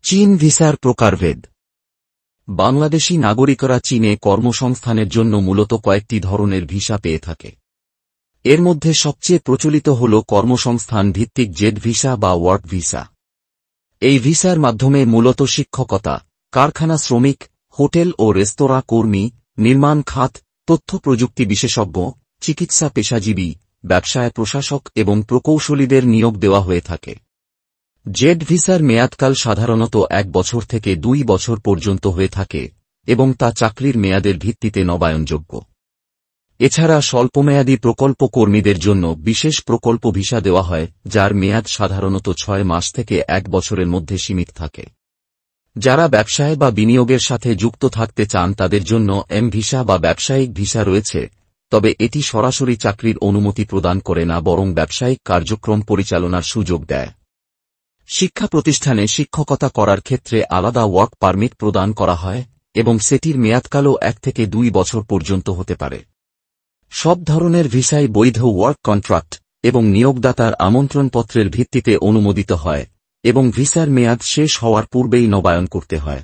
চীন ভিসার প্রকারভেদ। বাংলাদেশী নাগরিকরা চীনে কর্মসংস্থানের জন্য মূলত কয়েকটি ধরনের ভিসা পেয়ে থাকে। এর মধ্যে সবচেয়ে প্রচলিত হল কর্মসংস্থান ভিত্তিক জেড ভিসা বা ওয়ার্ক ভিসা। এই ভিসার মাধ্যমে মূলত শিক্ষকতা, কারখানা শ্রমিক, হোটেল ও রেস্তোরাঁ কর্মী, নির্মাণ খাত, তথ্য প্রযুক্তি বিশেষজ্ঞ, চিকিৎসা পেশাজীবী, ব্যবসায় প্রশাসক এবং প্রকৌশলীদের নিয়োগ দেওয়া হয়ে থাকে। জেড ভিসার মেয়াদকাল সাধারণত 1 বছর থেকে 2 বছর পর্যন্ত হয়ে থাকে এবং তা চাকরির মেয়াদের ভিত্তিতে নবায়নযোগ্য। এছাড়া স্বল্পমেয়াদী প্রকল্প কর্মীদের জন্য বিশেষ প্রকল্প ভিসা দেওয়া হয়, যার মেয়াদ সাধারণত 6 মাস থেকে 1 বছরের মধ্যে সীমিত থাকে। যারা ব্যবসায় বা বিনিয়োগের সাথে যুক্ত থাকতে চান তাদের জন্য এম ভিসা বা ব্যবসায়িক ভিসা রয়েছে, তবে এটি সরাসরি চাকরির অনুমতি প্রদান করে না, বরং ব্যবসায়িক কার্যক্রম পরিচালনার সুযোগ দেয়। শিক্ষা প্রতিষ্ঠানে শিক্ষকতা করার ক্ষেত্রে আলাদা ওয়ার্ক পারমিট প্রদান করা হয় এবং সেটির মেয়াদকালও 1 থেকে 2 বছর পর্যন্ত হতে পারে। সব ধরনের ভিসাই বৈধ ওয়ার্ক কন্ট্রাক্ট এবং নিয়োগদাতার আমন্ত্রণপত্রের ভিত্তিতে অনুমোদিত হয় এবং ভিসার মেয়াদ শেষ হওয়ার পূর্বেই নবায়ন করতে হয়।